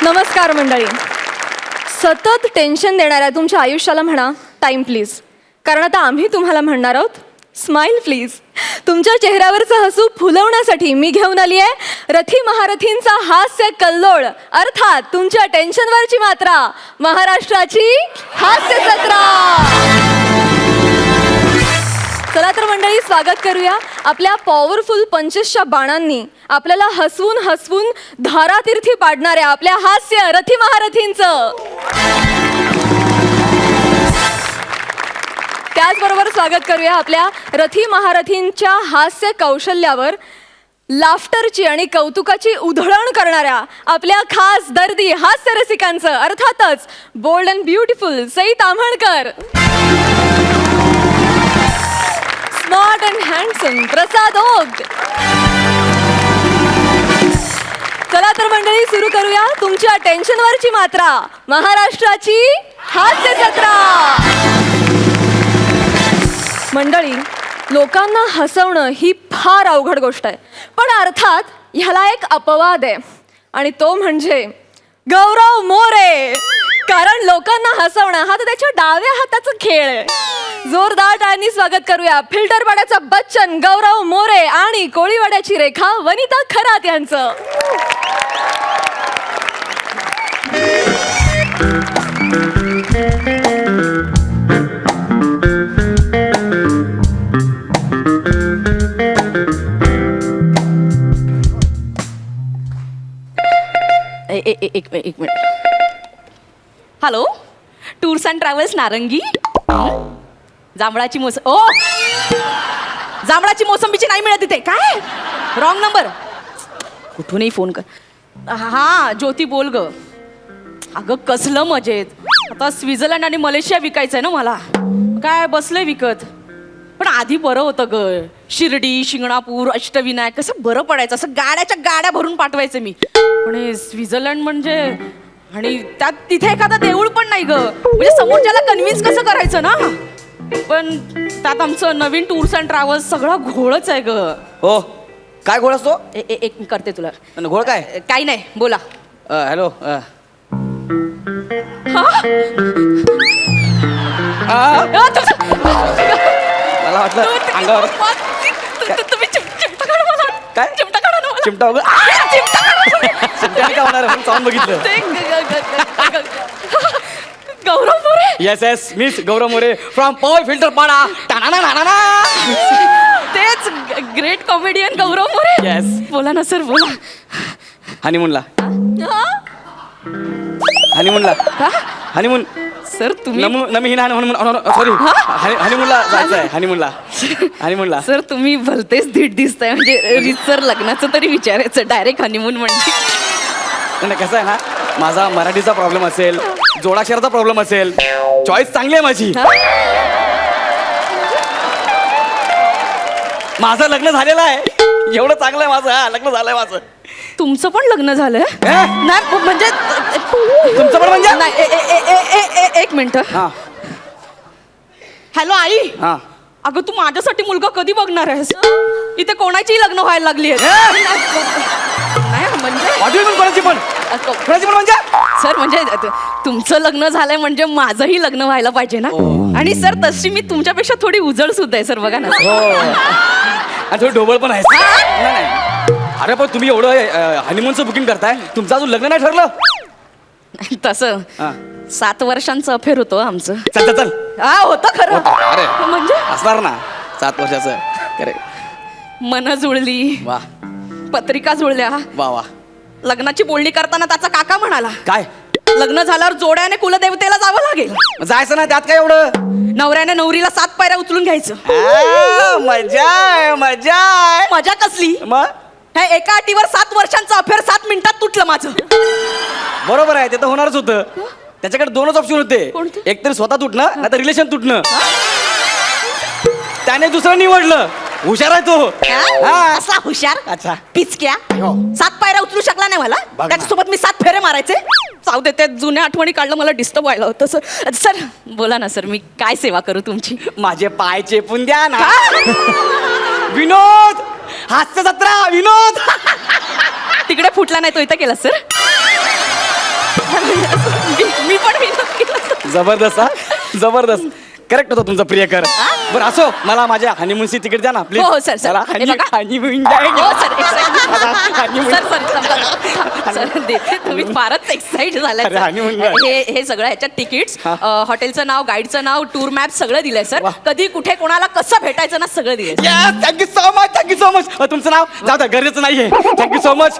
नमस्कार मंडळी. सतत टेन्शन देणाऱ्या तुमच्या आयुष्याला म्हणा टाइम प्लीज, कारण आता आम्ही तुम्हाला म्हणणार आहोत स्माइल प्लीज. तुमच्या चेहऱ्यावरचं हसू फुलवण्यासाठी मी घेऊन आली आहे रथी महारथींचा हास्य कल्लोळ, अर्थात तुमच्या टेन्शनवरची मात्रा, महाराष्ट्राची हास्य जत्रा. चला तर मंडळी, स्वागत करूया आपल्या पॉवरफुल पंचेसच्या बाणांनी आपल्याला हसवून हसवून धारातीर्थी पाडणाऱ्या आपल्या हास्य रथी महारथींचं. त्याचबरोबर स्वागत करूया आपल्या रथी महारथींच्या हास्य कौशल्यावर लाफ्टरची आणि कौतुकाची उधळण करणाऱ्या आपल्या खास दर्दी हास्य रसिकांचं, अर्थातच bold and beautiful Sai Tamhankar, smart and handsome Prasad Oak. चला तर मंडळी, सुरू करूया तुमच्या टेन्शनवरची मात्रा, महाराष्ट्राची हास्य जत्रा. मंडळी, लोकांना हसवणं ही फार अवघड गोष्ट आहे, पण अर्थात ह्याला एक अपवाद आहे आणि तो म्हणजे गौरव मोरे. कारण लोकांना हसवणं हा तर त्याच्या डाव्या हाताचा खेळ आहे. जोरदार टाळ्यांनी स्वागत करूया फिल्टरवाड्याचा बच्चन गौरव मोरे आणि कोळीवाड्याची रेखा वनिता खरात यांचं. एक minute. Hello, tours and travels नारंगी. जांभळाची जांभळाची मोसंबीची नाही मिळत इथे. काय रॉंग नंबर. कुठूनही फोन कर. हा ज्योती बोल ग. अगं कसलं मजेत. आता स्वित्झर्लंड आणि मलेशिया विकायचंय ना मला. काय बसलंय विकत. पण आधी बरं होतं ग. शिर्डी, शिंगणापूर, अष्टविनायक कसं बरं पडायचं. असं गाड्याच्या गाड्या भरून पाठवायचं मी. पण हे स्वित्झर्लंड म्हणजे, आणि त्यात तिथे एखादं देऊळ पण नाही ग. म्हणजे समोरच्याला कन्व्हिन्स कसं करायचं ना. पण त्यात आमचं नवीन टूर्स अँड ट्रॅव्हल्स सगळा घोळच आहे ग. हो, काय घोळ असतो? एक करते तुला. घोळ काय? काही नाही, बोला. हॅलो. मला वाटलं अंगावर तुम्ही चिमटा काढा मला. काय? चिमटा काढा ना मला. चिमटा वगैरे चिमट्याने काय होणार आहे? चावून बघितलं. गौरव मोरे. येस येस, मीच गौरव मोरे फ्रॉम पॉवर फिल्टर पाडा. तेच ग्रेट कॉमेडियन गौरव मोरे. येस. बोला ना सर, बोला. हनीमूनला. हनीमूनला. हनीमून. सर तुम्ही सॉरी, हनीमूनला जायचं आहे. हनीमूनला. सर तुम्ही भलतेच धीट दिसताय. म्हणजे रितसर लग्नाचं तरी विचारायचं, डायरेक्ट हनीमून म्हणजे. नाही, कसं आहे ना, माझा मराठीचा प्रॉब्लेम असेल, जोडाक्षराचा प्रॉब्लेम असेल, चॉईस चांगली आहे माझी. माझं लग्न झालेलं आहे. एवढं चांगलं आहे माझं. हा, लग्न झालंय माझं. तुमचं पण लग्न झालंय? नाही म्हणजे तुमचं पण म्हणजे नाही. एक मिनिट. हा. हॅलो आई. हा. अगं तू माझ्यासाठी मुलगा कधी बघणार आहेस? इथे कोणाचीही लग्न व्हायला लागली आहे. नाही म्हणजे कोणाची पण म्हणजे सर, म्हणजे तुमचं लग्न झालंय म्हणजे माझंही लग्न व्हायला पाहिजे ना. आणि सर तशी मी तुमच्यापेक्षा थोडी उजळ सुद्धा आहे सर, बघा ना. आणि थोडी ढोबळ पण आहे. नाही, अरे पण तुम्ही एवढं हनीमूनचं बुकिंग करताय, तुमचं अजून लग्न नाही ठरलं? तसं 7 वर्षांचं अफेअर होतं आमचं. चल चल. हा होतं खरं. अरे म्हणजे असणार ना 7 वर्षाचं. खरे. मन जुळली, वा पत्रिका जुळल्या. वा वा. लग्नाची बोलणी करताना त्याचा काका म्हणाला, काय लग्न झाल्यावर जोड्याने कुलदेवतेला जावं लागेल. जायचं ना, त्यात काय एवढं. नवऱ्याने नवरीला 7 पायऱ्या उचलून घ्यायचं. मजा आहे, मजा आहे. मजा कसली. मग हे एका अटीवर 7 वर्षांचं अफेअर 7 मिनिटात तुटलं माझं. बरोबर आहे, ते तर होणारच होतं. त्याच्याकडे 2च ऑप्शन होते. कोणते? एक तर स्वतः तुटणं, नाही तर रिलेशन तुटणं. त्याने दुसरं निवडलं. हुशार आहे तो. असा हुशार. अच्छा. पिचक्या. हो. 7 पायऱ्या उचलू शकला नाही मला. बघ ना. त्याच्यासोबत मी 7 फेरे मारायचे. जाऊ दे, त्या जुन्या आठवणी काढलं, मला डिस्टर्ब व्हायला होतं. सर बोला ना सर, मी काय सेवा करू तुमची? माझे पाय चेपून द्या ना. विनोद, हास्य जत्रा विनोद. तिकडे फुटला नाही तो इथं केला सर. मी पण विनोद केला. जबरदस्त हा जबरदस्त करेक्ट होता तुमचा प्रियकर बरं असो मला माझ्या हनीमूनची तिकीट द्या ना प्लीज हो, सर, सर. हे बघा. हनीमून हो सर honeymoon. सर देते तुम्ही फारच एक्साइट झालाय अरे, सर. honeymoon काय? हे सगळं ह्याच्यात तिकीट्स हा. हॉटेलचं नाव गाईडचं नाव टूर मॅप सगळं दिलंय सर वा. कधी कुठे कोणाला कसं भेटायचं ना सगळं दिलंय थँक्यू सो मच तुमचं नाव जाऊ द्या गरजेचं नाहीये थँक्यू सो मच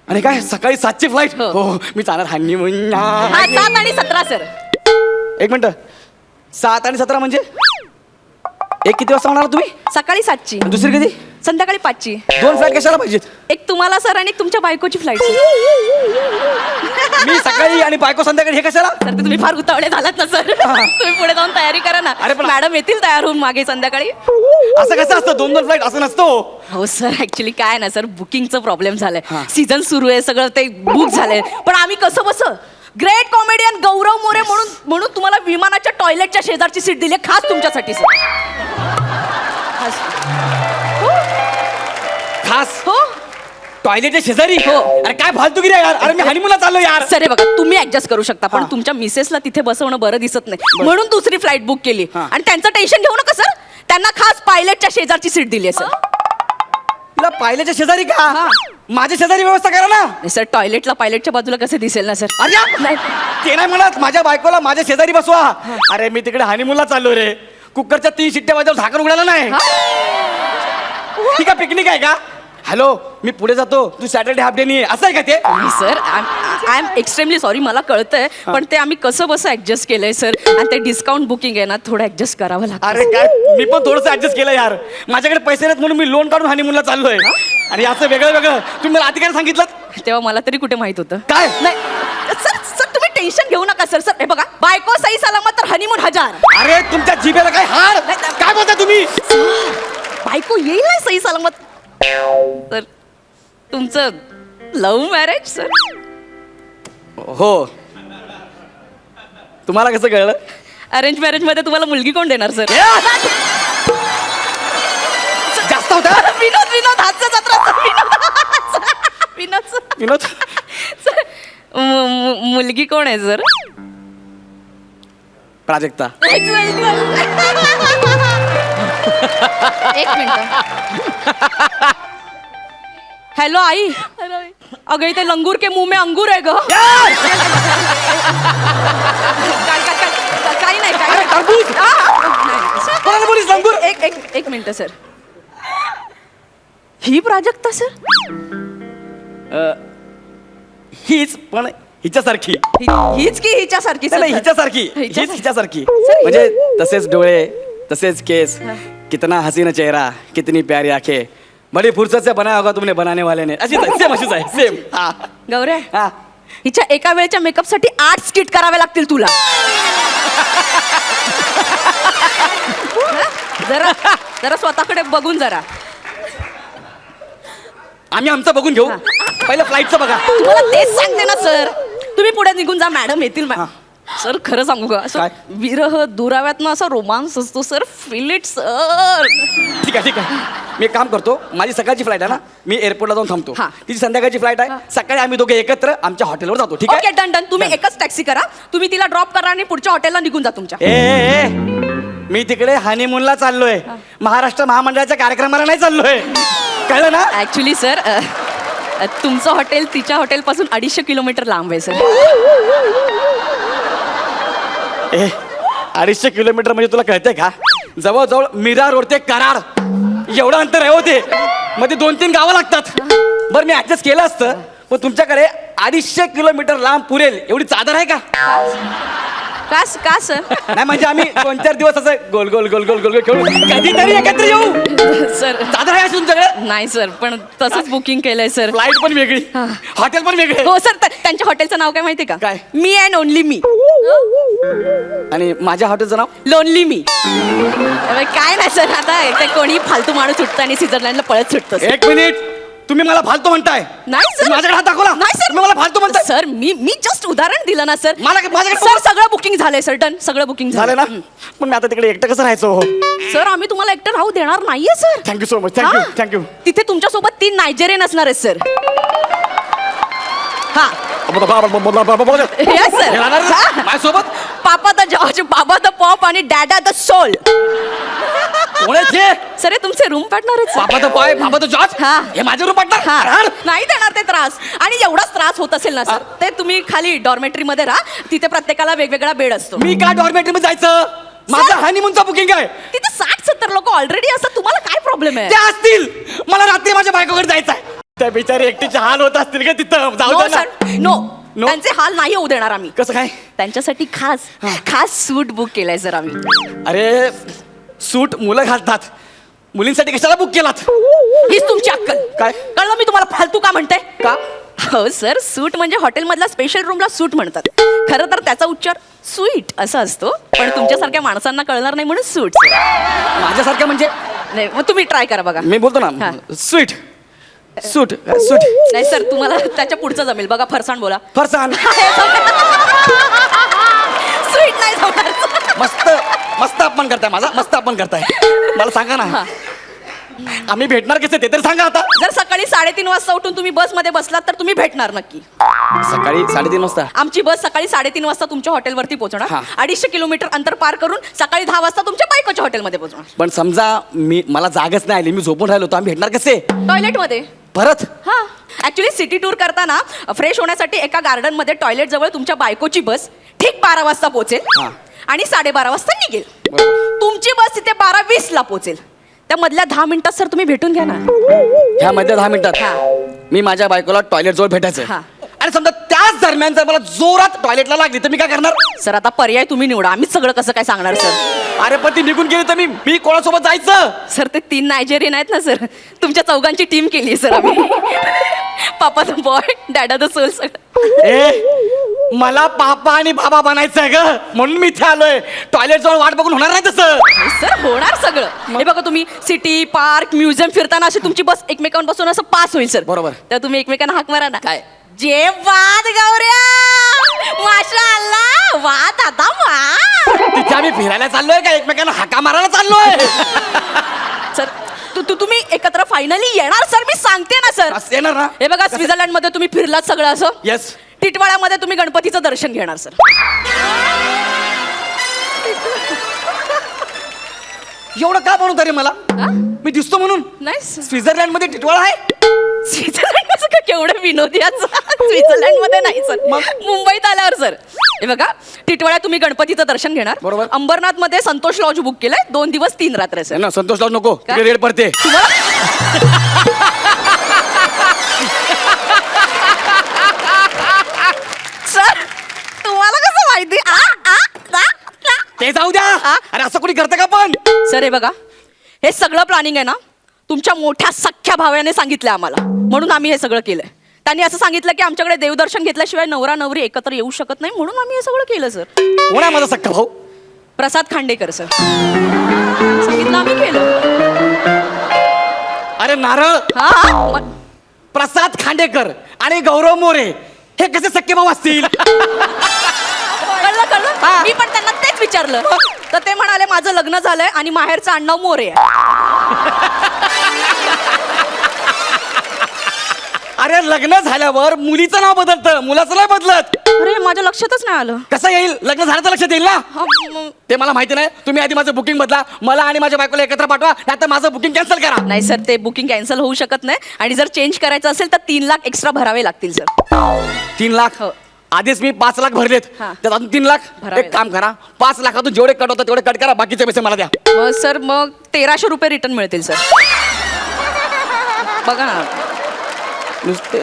आणि काय सकाळी 7ची फ्लाईट हो. हो मी जाणार हनीमून हा 7 आणि 17 सर. एक मिनिट 7 आणि 17 म्हणजे एक किती वाजता म्हणाला तुम्ही सकाळी 7ची दुसरी कधी संध्याकाळी 5ची 2 फ्लाईट कशाला पाहिजेत एक तुम्हाला सर आणि एक तुमच्या बायकोची फ्लाईट मी सकाळी आणि बायको संध्याकाळी हे कशाला सर ते तुम्ही फार उतावळे झालात ना सर तुम्ही पुढे जाऊन तयारी करा ना अरे पण- मॅडम येतील तयार होऊन मागे संध्याकाळी असं कसं असतं 2 फ्लाईट असं नसतो हो सर ऍक्च्युली काय ना सर बुकिंगचं प्रॉब्लेम झालाय हा. सीझन सुरू आहे सगळं ते बुक झालंय पण आम्ही कसं बस ग्रेट कॉमेडियन गौरव मोरे म्हणून तुम्हाला विमानाच्या टॉयलेटच्या शेजारची सीट दिली खास तुमच्यासाठी सर खास हो टॉयलेटच्या शेजारी हो. अरे काय फालतूगिरी आहे यार अरे मी हनीमूनला चाललो यार सर हे बघा तुम्ही ऍडजस्ट करू शकता पण हा. तुमच्या मिसेसला तिथे बसवणं बरं दिसत नाही म्हणून दुसरी फ्लाईट बुक केली हा. आणि त्यांचं टेन्शन घेऊ नका सर त्यांना खास पायलटच्या शेजारची सीट दिली आहे सर तुला पायलेच्या शेजारी का हा. माझ्या शेजारी व्यवस्था करा ना नाही सर टॉयलेटला पायलटच्या बाजूला कसं दिसेल ना सर अरे नाही. ते नाही म्हणत माझ्या बायकोला माझ्या शेजारी बसवा अरे मी तिकडे हनीमूनला चाललो रे कुकरच्या 3 शिट्ट्या वाजवून झाकण उघडायला नाही ठीक आहे पिकनिक आहे का हॅलो मी पुढे जातो तू सॅटर्डे हाफ डे नाही असं आहे का ते नाही sir I am extremely sorry मला कळतंय पण ते आम्ही कसं बसं ऍडजस्ट केलंय सर आणि ते डिस्काउंट बुकिंग आहे ना थोडं ऍडजस्ट करावं लागतं अरे काय मी पण थोडंसं ऍडजस्ट केलं यार माझ्याकडे पैसे नाहीत म्हणून मी लोन काढून हनीमूनला चाललोय आणि असं वेगळं वेगळं तुम्ही मला आधी काय सांगितलं तेव्हा मला तरी कुठे माहित होतं काय नाही सर सर तुम्ही टेन्शन घेऊ नका सर सर हे बघा बायको सही सलामत तर हनीमून 1000 अरे तुमच्या जिभेला काय हार काय बोलता तुम्ही बायको येईल ना सही सलामत सर तुमचं लव्ह मॅरेज सर हो तुम्हाला कसं कळलं अरेंज मॅरेज मध्ये तुम्हाला मुलगी कोण देणार सर जास्त होता विनोद विनोद हास्य जत्रा सर, विनोद विनोद सर. विनोद सर, मुलगी कोण आहे सर प्राजक्ता एक मिनिट हॅलो आई अगं इथे लंगूर के मुंह में अंगूर आहे ग काही नाही काही अरे, टरबूज! नाही. कोणाला बोलीस लंगूर एक एक एक मिनिट सर ही प्राजक्ता सर हीच पण हिच्यासारखी हीच की हिच्यासारखी नाही, नाही, हिच्यासारखी हीच हिच्यासारखी म्हणजे तसेच डोळे तसेच केस कितना हसीना चेहरा कितनी प्यारी आंखें बड़ी फुर्सत से बनाया होगा तुमने बनाने वाले ने अशीच आहे सेम अशीच आहे सेम हा गौऱ्या हा हिच्या एका वेळेच्या मेकअप साठी 8 स्किट करावे लागतील तुला जरा जरा स्वतःकडे बघून जरा आम्ही आमचं बघून घेऊ पहिलं फ्लाईटचं बघा तुम्हाला तेच सांगते ना सर तुम्ही पुढे निघून जा मॅडम येतील सर खरं सांगू का असं काय? विरह दुराव्यात ना असा रोमांस असतो सर फील इट सर ठीक आहे ठीक आहे मी एक काम करतो माझी सकाळची फ्लाईट आहे ना मी एअरपोर्टला जाऊन थांबतो हा. तिची संध्याकाळची फ्लाईट आहे सकाळी आम्ही दोघे एकत्र आमच्या हॉटेलवर जातो ठीक ओके आहे डन डन तुम्ही एकच टॅक्सी करा तुम्ही तिला ड्रॉप करा आणि पुढच्या हॉटेलला निघून जा तुमच्या ए मी तिकडे हनीमूनला चाललोय महाराष्ट्र महामंडळाच्या कार्यक्रमाला नाही चाललोय कळलं ना ऍक्च्युली सर तुमचं हॉटेल तिच्या हॉटेलपासून 250 किलोमीटर लांब आहे सर 250 किलोमीटर म्हणजे तुला कळतंय का जवळजवळ मीरा रोड ते कराड एवढं अंतर आहे होते मध्ये 2-3 गावं लागतात बरं मी ऍडजस्ट केलं असतं पण तुमच्याकडे 250 किलोमीटर लांब पुरेल एवढी चादर आहे का का सर नाही म्हणजे आम्ही 2-4 दिवस असं गोल गोल गोल गोल गोल गोल खेळू कधीतरी एकत्र येऊ सर चादर आहे तुमच्याकडे नाही सर पण तसंच बुकिंग केलंय सर फ्लाईट पण वेगळी हॉटेल पण वेगळे हो सर त्यांच्या हॉटेलचं नाव काय माहितीये का काय? मी अँड ओनली मी आणि माझ्या हॉटेलचं नाव लोनली मी काय नाही सर आता एकदा कोणी फालतू माणूस सुटतं आणि स्वित्झर्लंडला पळत सुटतं sir. एक मिनिट तुम्ही मला फालतू म्हणताय नाही सर तुम्ही माझ्याकडे हात दाखवला नाही सर तुम्ही मला फालतू म्हणताय सर मी जस्ट उदाहरण दिलं ना सर माझ्याकडे सर सगळं बुकिंग झालंय सर डन सगळं बुकिंग झालं ना पण मी आता तिकडे एकटं कसं राहायचो सर आम्ही तुम्हाला एकटं राहू देणार नाहीये sir thank you so much thank you thank you तिथे तुमच्यासोबत 3 नायजेरियन असणार आहेत सर हा Yes, sir. माझ्यासोबत पापा द जॉर्ज, बाबा द पॉप आणि डॅडा द सोल. कोण आहे ते? सर हे तुमचे रूम पार्टनरच. बाबा तर पाय बाबा तर जॉर्ज. हा. हे माझ्या रूम हा. पार्टनर. नाही देणार ते त्रास. आणि एवढाच त्रास होत असेल ना सर, ते तुम्ही खाली डॉर्मेटरी मध्ये राहा. तिथे प्रत्येकाला वेगवेगळा बेड असतो. मी का डॉर्मेटरी मध्ये जायचं? माझं हनीमूनचा बुकिंग आहे. तिथे 60-70 लोक ऑलरेडी असतात. तुम्हाला काय प्रॉब्लेम आहे? ते असतील. मला रात्री माझ्या बायकोकडे जायचं आहे. त्या बिचारी एकटीचे हाल होत असतील का तिथं? जाऊ नो दे ना. Sir, no. No? त्यांचे हाल नाही होऊ देणार आम्ही. कसं काय? त्यांच्यासाठी खास सूट बुक केलाय सर आम्ही. अरे सूट मुलं घालतात, मुलींसाठी कशाला बुक केलात? हीच तुमची अक्कल. काय? कळलं मी तुम्हाला फालतू का म्हणते? का? हो सर, सूट म्हणजे हॉटेलमधल्या स्पेशल रूमला सूट म्हणतात. खरं तर त्याचा उच्चार स्वीट असा असतो, पण तुमच्यासारख्या माणसांना कळणार नाही म्हणून सूट. माझ्यासारखं म्हणजे? नाही मग तुम्ही ट्राय करा बघा. मी बोलतो ना हा. स्वीट सूट सूट नाही सर, तुम्हाला त्याच्या पुढचं जमेल. बघा, फरसाण बोला. फरसान. स्वीट नाही जमणार. मस्त मस्त अपमान करताय माझा, मस्त अपमान करताय. मला सांगा ना, हा. आम्ही भेटणार कसे ते तर सांगा आता. जर सकाळी 3:30 वाजता उठून तुम्ही बसमध्ये बसलात तर तुम्ही भेटणार नक्की. सकाळी 3:30 वाजता. आमची बस सकाळी 3:30 वाजता तुमच्या हॉटेलवरती पोहोचणार. हा. 250 किलोमीटर अंतर पार करून सकाळी 10 वाजता तुमच्या बायकोच्या हॉटेलमध्ये पोहोचणार. पण समजा मला जागच नाही आली, मी झोपून राहिलो, तर आम्ही भेटणार कसे? टॉयलेटमध्ये. परत? हा. ऍक्च्युली सिटी टूर करताना फ्रेश होण्यासाठी एका गार्डन मध्ये टॉयलेट जवळ तुमच्या बायकोची बस ठीक 12 वाजता पोहोचेल हा. आणि 12:30 वाजता निघेल. बरोबर. तुमची बस तिथे 12:20 ला पोहोचेल. त्या मधल्या 10 मिनिटात सर तुम्ही भेटून घ्या ना. ह्या मध्ये 10 मिनिटात हा. मी माझ्या बायकोला टॉयलेट जवळ भेटायचं. हा. आणि समजा त्याच दरम्यान जर मला जोरात टॉयलेटला लागली तर मी काय करणार? सर आता पर्याय तुम्ही निवडा. आम्हीच सगळं कसं काय सांगणार सर? अरे पण ती निघून गेली तर मी कोणासोबत जायचं? सर ते 3 नायजेरियन आहेत ना सर, तुमच्या चौघांची टीम केली सर आम्ही. पापा द बॉय, डॅडा द सोल. सगळं ए मला पापा आणि बाबा बनायचंय ग, म्हणून मी इथे आलोय. टॉयलेट जवळ वाट बघून होणार नाही तसं. सर होणार सगळं. हे बघा, तुम्ही सिटी पार्क म्युझियम फिरताना अशी तुमची बस एकमेकांपासून असं पास होईल सर. बरोबर. तर तुम्ही एकमेकांना हाक मारा ना. काय जे वाद गौऱ्या, माशाअल्लाह, वा दादा वा. तिथे आम्ही फिरायला चाललोय का एकमेकांना हाका मारायला चाललोय? सर तुम्ही एकत्र फायनली येणार सर, मी सांगते ना सर. असं येणार ना? हे बघा, स्वित्झर्लंड मध्ये तुम्ही फिरलात सगळं असं. येस. टिटवाळ्यामध्ये तुम्ही गणपतीचं दर्शन घेणार सर. एवढं का बनवतो रे मला? हा? मी दिसतो म्हणून? नाही सर. स्वित्झर्लंड मध्ये टिटवाळा आहे? स्वित्झर्लंड का केवढं विनोदी आहे. स्वित्झर्लंड मध्ये नाही सर, मग? मुंबईत आल्यावर सर. हे बघा, टिटवाळ्यात तुम्ही गणपतीचं दर्शन घेणार. बरोबर. अंबरनाथ मध्ये संतोष लॉज बुक केलंय, 2 दिवस 3 रात्र सर. ना संतोष लावू नको, काय? तिकडे रेड पडते. सर तुम्हाला कसं माहिती? ते जाऊ द्या. हा? अरे असं कोणी करतं का पण? सर हे बघा, हे सगळं प्लॅनिंग आहे ना तुमच्या मोठ्या सख्ख्या भावाने सांगितलं आम्हाला, म्हणून आम्ही हे सगळं केलंय. त्यांनी असं सांगितलं की आमच्याकडे देवदर्शन घेतल्याशिवाय नवरा नवरी एकत्र येऊ शकत नाही, म्हणून आम्ही हे सगळं केलं सर. कोण आहे माझा सख्खा भाऊ? प्रसाद खांडेकर सर. सांगितलं आम्ही केलं. अरे नारळ. हा. प्रसाद खांडेकर आणि गौरव मोरे हे कसे सख्खे भाऊ असतील? कळलं. मी पण त्यांना तेच विचारलं, तर ते म्हणाले माझं लग्न झालंय आणि माहेरचं आडनाव मोरे आहे. अरे लग्न झाल्यावर मुलीचं नाव बदलतं, मुलाचं नाही बदलत. अरे माझ्या लक्षातच नाही आलं. कसं येईल? लग्न झालं तर लक्षात येईल ना? हा, मग- ते मला माहिती नाही. तुम्ही आधी माझं बुकिंग बदला, मला आणि माझ्या बायकोला एकत्र पाठवा, नाहीतर माझं बुकिंग कॅन्सल करा. नाही सर, ते बुकिंग कॅन्सल होऊ शकत नाही, आणि जर चेंज करायचं असेल तर 3 लाख एक्स्ट्रा भरावे लागतील सर. 3 लाख? हो. आधीच मी 5 लाख भरलेत, हा. त्यात अजून 3 लाख. भरावे एक काम करा, 5 लाखातून जेवढे कट होतात तेवढे कट करा, बाकीचे पैसे मला द्या. मग सर मग 1300 रुपये रिटर्न मिळतील सर. बघा ना. नुसते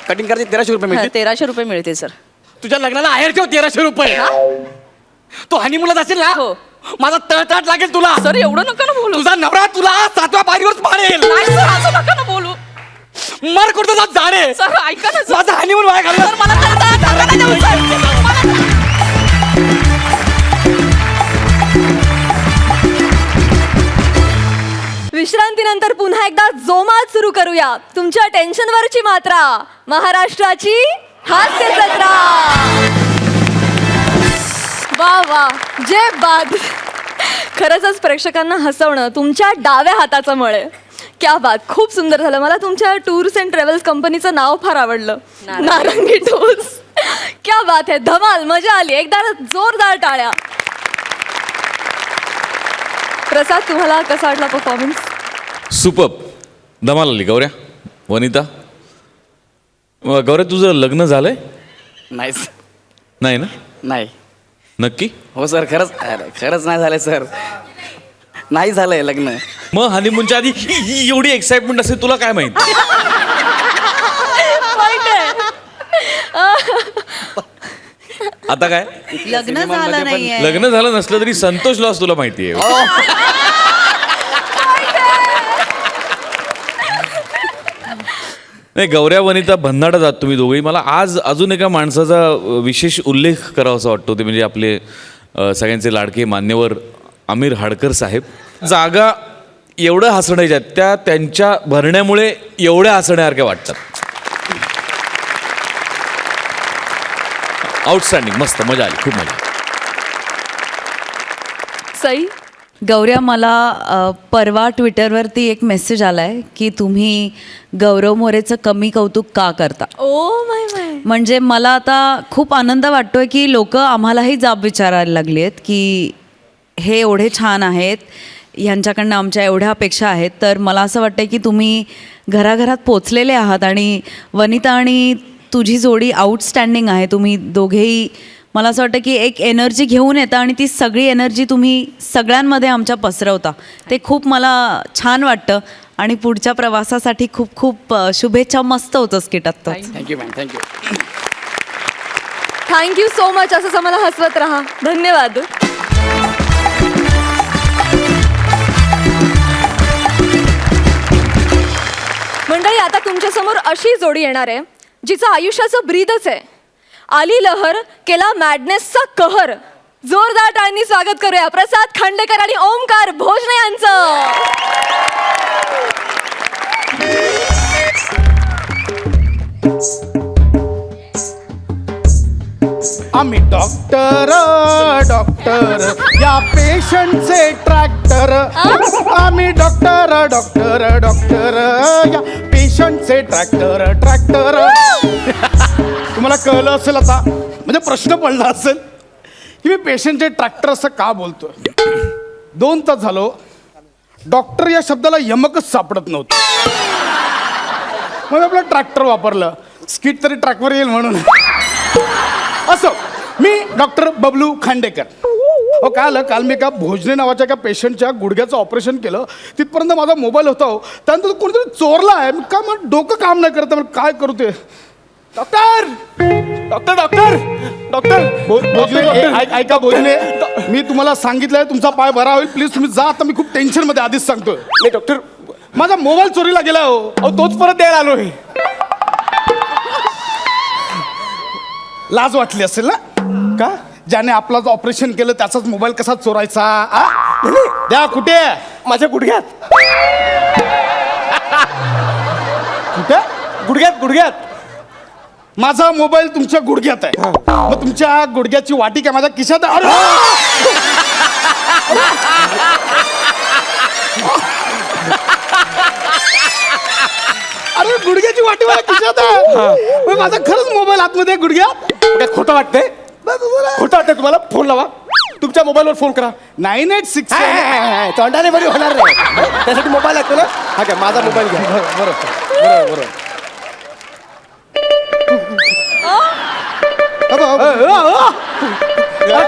कटिंग करायचे 1300 रुपये मिळतील. 1300 रुपये मिळतील सर. तुझ्या लग्नाला आहेर ठेव 1300 रुपये. तो हनीमूनला जाशील ना? हो. माझा तळतळ लागेल तुला. सर एवढं नका ना बोलू. तुझा नवरा तुला 7व्या पायरीवर पाडेल. नाही सर, असं नका ना बोलू. मर कुठं जात जाणे. सर ऐका ना सर. माझा हनीमून वाया सर, घालवला. मला नका ना देऊ, सर. विश्रांतीनंतर पुन्हा एकदा जोमात सुरू करूया तुमच्या टेन्शनवरची मात्रा, महाराष्ट्राची हास्य जत्रा. वा वा, जे बाद. खरंच प्रेक्षकांना हसवणं तुमच्या डाव्या हाताचं मळ आहे. क्या बात, खूप सुंदर झालं. मला तुमच्या टूर्स अँड ट्रॅव्हल्स कंपनीचं नाव फार आवडलं, नारंगी टूर्स. क्या बात है, धमाल, मजा आली. एकदा जोरदार टाळ्या. प्रसाद, तुम्हाला कसा वाटला परफॉर्मन्स? सुपर्ब, धमाल आली. गौऱ्या, वनिता, गौऱ्या तुझं लग्न झालंय? नाही सर. नाही ना? नाही. नक्की? हो सर, खरंच नाही झालंय सर. नाही झालंय लग्न. मग हनीमूनच्या आधी एवढी एक्साइटमेंट असेल तुला काय माहित? आता काय लग्न झालं नाहीये. लग्न झालं नसलं तरी संतोष लॉस तुला माहितीये. नाही, गौऱ्या वनिता भन्नाट जात तुम्ही दोघेही. मला आज अजून एका माणसाचा विशेष उल्लेख करावासा वाटतो, ते म्हणजे आपले सगळ्यांचे लाडके मान्यवर आमिर हाडकर साहेब. जागा एवढं हसण्याच्या त्या त्यांच्या भरण्यामुळे एवढ्या हसण्यासारख्या वाटतात. आउटस्टँडिंग, मस्त, मजा आली, खूप मजा. सई, गौऱ्या, मला परवा ट्विटरवरती एक मेसेज आलाय की तुम्ही गौरव मोरेचं कमी कौतुक का करता. ओ माय माय. म्हणजे मला आता खूप आनंद वाटतोय की लोक आम्हालाही जाब विचारायला लागली आहेत की हे एवढे छान आहेत, ह्यांच्याकडनं आमच्या एवढ्या अपेक्षा आहेत. तर मला असं वाटतं की तुम्ही घराघरात पोचलेले आहात आणि वनिता आणि तुझी जोडी आउटस्टँडिंग आहे. तुम्ही दोघेही मला असं वाटतं की एक एनर्जी घेऊन येता आणि ती सगळी एनर्जी तुम्ही सगळ्यांमध्ये आमच्या पसरवता. ते खूप मला छान वाटतं आणि पुढच्या प्रवासासाठी खूप खूप शुभेच्छा. मस्त होतं स्किट आत्ता. Thank you ma'am, thank you. Thank you so much. असंच आम्हाला हसवत राहा. धन्यवाद. मंडळी, आता तुमच्यासमोर अशी जोडी येणार आहे जिचं आयुष्याचं ब्रीदच आहे. आली लहर, केला मॅडनेसचा कहर. जोरदार टाळ्यांनी स्वागत करूया प्रसाद खांडेकर आणि ओमकार भोजने यांचं. आम्ही डॉक्टर या पेशंटचे ट्रॅक्टर. आम्ही डॉक्टर या पेशंटचे ट्रॅक्टर. तुम्हाला कळलं असेल आता, म्हणजे प्रश्न पडला असेल की मी पेशंटचे ट्रॅक्टर असं का बोलतोय. 2 तास झालो डॉक्टर या शब्दाला यमकच सापडत नव्हतं. मग आपलं ट्रॅक्टर वापरलं, स्किट तरी ट्रॅकवर येईल म्हणून. असं, मी डॉक्टर बबलू खांडेकर. हो, काल मी एका भोजने नावाच्या एका पेशंटच्या गुडघ्याचं ऑपरेशन केलं. तिथपर्यंत माझा मोबाईल होता. हो, त्यानंतर कोणीतरी चोरला आहे. का मग डोकं काम नाही करत. मग काय करू ते. Doctor doctor doctor doctor Bhojne, ऐका भोजने, मी तुम्हाला सांगितलंय तुमचा पाय बरा होईल. प्लीज तुम्ही जा. आता मी खूप टेन्शनमध्ये आधीच सांगतोय. नाही डॉक्टर, माझा मोबाईल चोरीला गेला. हो, अहो तोच परत द्यायला आलोय. लाज वाटली असेल ना, का ज्याने आपलाच ऑपरेशन केलं त्याचाच मोबाईल कसा चोरायचा. द्या. कुठे? माझ्या गुडघ्यात. कुठे? गुडघ्यात. माझा मोबाईल तुमच्या गुडघ्यात आहे. मग तुमच्या गुडघ्याची वाटी काय माझ्या खिशात आहे? अरे गुडघ्याची वाटी माझ्या खिशात आहे. मग माझा खरंच मोबाईल आतमध्ये आहे गुडघ्यात. काय खोटं वाटतंय? खोटं वाटतंय तुम्हाला? फोन लावा, तुमच्या मोबाईलवर फोन करा. 986. तोंडाने बरी होणार नाही. त्यासाठी मोबाईल लागतो ना. हा काय, माझा मोबाईल घ्या. बरोबर.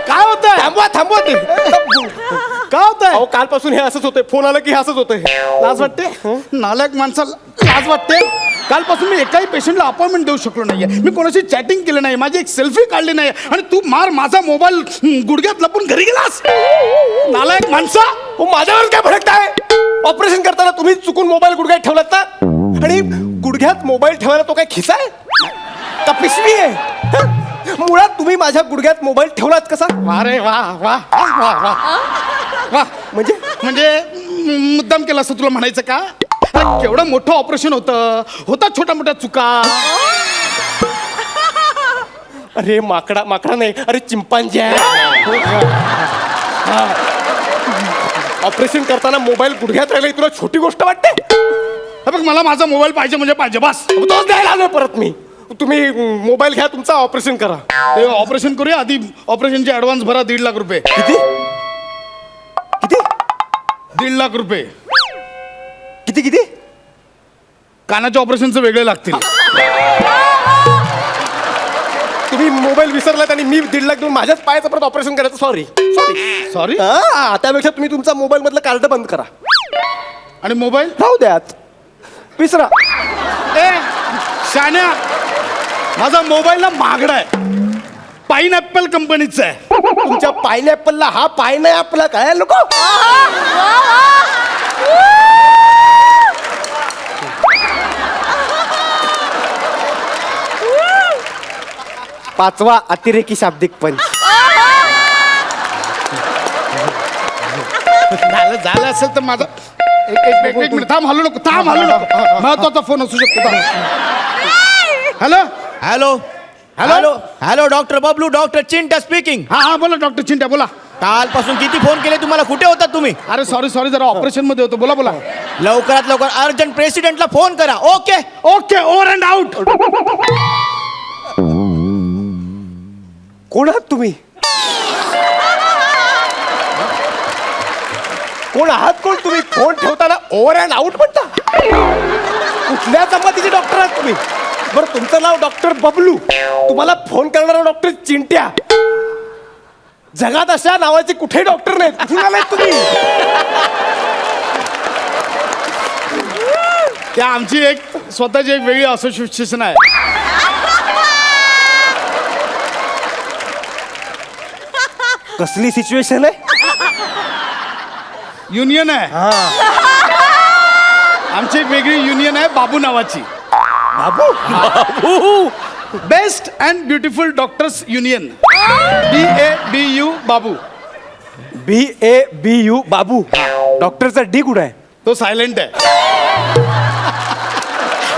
काय होतंय? थांबवा ते. काय होतंय? अहो कालपासून हे असंच होतंय. फोन आला की हे असंच होतंय. लाज वाटते? नालायक माणसाला लाज वाटते? कालपासून मी एकाही पेशंटला अपॉइंटमेंट देऊ शकलो नाहीये. मी कोणाशी चॅटिंग केलं नाही, माझी एक सेल्फी काढली नाही, आणि तू माझा मोबाईल गुडघ्यात लपून घरी गेलास. नालायक माणसा. हो, माझ्यावर काय भडकताय? ऑपरेशन करताना तुम्ही चुकून मोबाईल गुडघ्यात ठेवलात ना. आणि गुडघ्यात मोबाईल ठेवायला तो काय खिसा आहे का पिशवी आहे? हं? मुळात तुम्ही माझ्या गुडघ्यात मोबाईल ठेवलात कसा? वा रे वा वा वा वा वा. म्हणजे मुद्दाम केलं असं तुला म्हणायचं का? अरे केवढं मोठं ऑपरेशन होता छोट्या मोठ्या चुका. अरे माकडा नाही, अरे चिंपांजी आहे. ऑपरेशन करताना मोबाईल गुडघ्यात राहिला तुला छोटी गोष्ट वाटते? बघ, मला माझा मोबाईल पाहिजे म्हणजे पाहिजे, बस. तोच द्यायला आलोय परत मी. तुम्ही मोबाईल घ्या तुमचा ऑपरेशन करा. ते ऑपरेशन करूया आधी. ऑपरेशनचे ऍडव्हान्स भरा 1.5 लाख रुपये. किती किती 1.5 लाख रुपये. किती किती कानाच्या ऑपरेशनचं वेगळे लागतील. तुम्ही मोबाईल विसरलात आणि मी 1.5 लाख देऊन माझ्याच पायाचं परत ऑपरेशन करायचं. Sorry sorry. सॉरी. त्यापेक्षा तुम्ही तुमचा मोबाईल मधलं कार्ड बंद करा. आणि मोबाईल राहू द्यात विसरा. ए शान्या, माझा मोबाईल ना महागडा आहे. पाईन ऍपल कंपनीचा आहे. तुमच्या पायनॅपलला हा पायनॅपल काय लोक. पाचवा अतिरेकी शाब्दिक पंच. झालं असेल तर माझा एक मिनिट थांब, हलू नको. महत्वाचा फोन असू शकतो. Hello hello hello hello doctor Bablu, doctor Chinta speaking. हा बोला डॉक्टर चिंट्या बोला. कालपासून किती फोन केले तुम्हाला, कुठे होता तुम्ही? अरे सॉरी जरा ऑपरेशन मध्ये होतो. बोला. लवकरात लवकर अर्जंट प्रेसिडेंटला फोन करा. Okay. Okay over and out. कोण आहात तुम्ही? कोण आहात कोण तुम्ही? फोन ठेवताना ओव्हर अँड आउट म्हणता. कुठल्या जमातीचे डॉक्टर आहात तुम्ही? बरं तुमचं नाव डॉक्टर बबलू, तुम्हाला फोन करणारा डॉक्टर चिंट्या. जगात अशा नावाचे कुठे डॉक्टर नाहीत. कुठून आलात तुम्ही? त्या आमची एक स्वतःची एक वेगळी असोसिएशन आहे. कसली सिच्युएशन आहे? युनियन आहे. आमची एक वेगळी युनियन आहे बाबू नावाची. Babu best and beautiful doctors union. BABU Babu. BABU Babu. डॉक्टरचा डी कुठं आहे? तो सायलेंट आहे.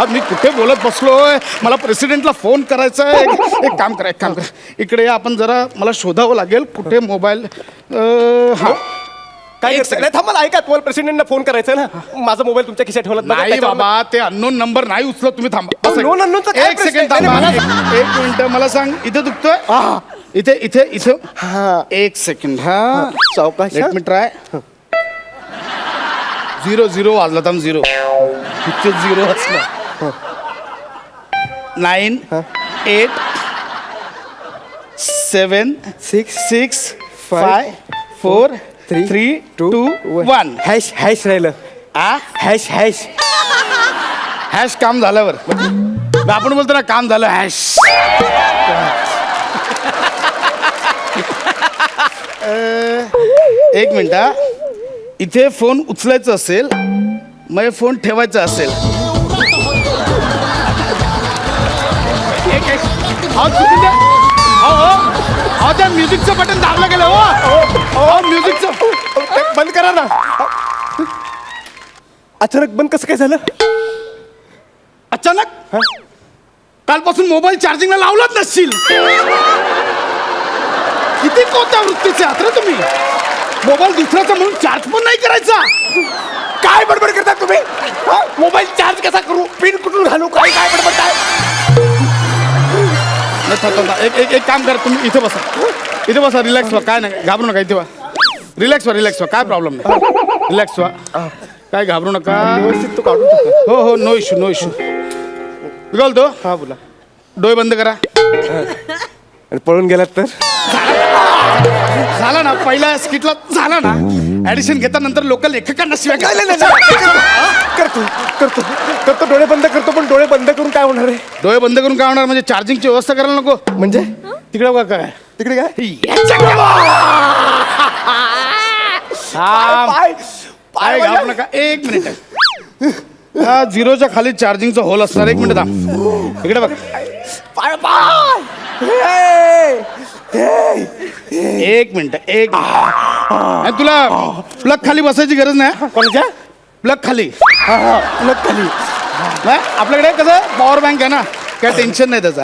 अब मी कुठे बोलत बसलोय. मला प्रेसिडेंटला फोन करायचा आहे. एक काम करा. इकडे या आपण जरा. मला शोधावं लागेल कुठे मोबाईल. हा काय करताय? नाही थांबा ना, ऐका. तुम्हाला प्रेसिडेंटला फोन करायचा आहे ना. माझा मोबाईल तुमच्या खिशात ठेवला. नाही बाबा, ते अननोन नंबर नाही उचलत. तुम्ही थांबा. Unknown चा काय एक प्रश्न सेकंड आहे? थांबा. नाही, एक मिनिट मला सांग. इथे दुखतोय. इथे हा. एक सेकंड. हा सावकाश. Let me try. 0 वाजला. थांब. 0 इथे 0 वाजला. 9 8 7 6 5 4 3 2 1. हॅश राहिलं. हॅश हॅश काम झाल्यावर आपण बोलतो ना काम झालं. हॅश. एक मिनिट हा. इथे फोन उचलायचा असेल, मग फोन ठेवायचा असेल. त्या म्युझिकचं बटन दाबलं गेलं. हो म्युझिकचं बंद करा ना. अचानक बंद कसं काय झालं? अचानक कालपासून मोबाईल चार्जिंगला लावलाच नसशील. किती कोणत्या वृत्तीचे आहात रे तुम्ही. मोबाईल दुसऱ्याचा म्हणून चार्ज पण नाही करायचा. काय बडबड करता तुम्ही? मोबाईल चार्ज कसा करू? पिन कुठून घालू? काय बडबडताय? एक काम करा. तुम्ही इथे बसा. रिलॅक्स व्हा. काय नाही, घाबरू नका. इथे व्हा. रिलॅक्स व्हा. काय प्रॉब्लेम नाही. रिलॅक्स व्हा. काय घाबरू नका. व्यवस्थित तो काढून टाका. हो नो इश्यू. मी बोलतो. हा बोला. डोळे बंद करा. आणि पळून गेलात तर? झाला ना पहिल्या स्किटला. झाला ना. ऍडिशन घेतानंतर लोक लेखकांना शिवाय करतो. डोळे बंद करतो. पण डोळे बंद करून काय होणार आहे? डोळे बंद करून काय होणार म्हणजे चार्जिंगची व्यवस्था करायला नको. म्हणजे तिकडे बघा काय. तिकडे काय? पाय घाबरू नका. एक मिनिट. हा 0च्या खाली चार्जिंगचा होल असणार. एक मिनिट थांब. इकडे बघ. एक मिनिट. तुला प्लग खाली बसायची गरज नाही. कोणाच्या? प्लग खाली. प्लग खाली. नाही आपल्याकडे कसं पॉवर बँक आहे ना. काय टेन्शन नाही त्याचं.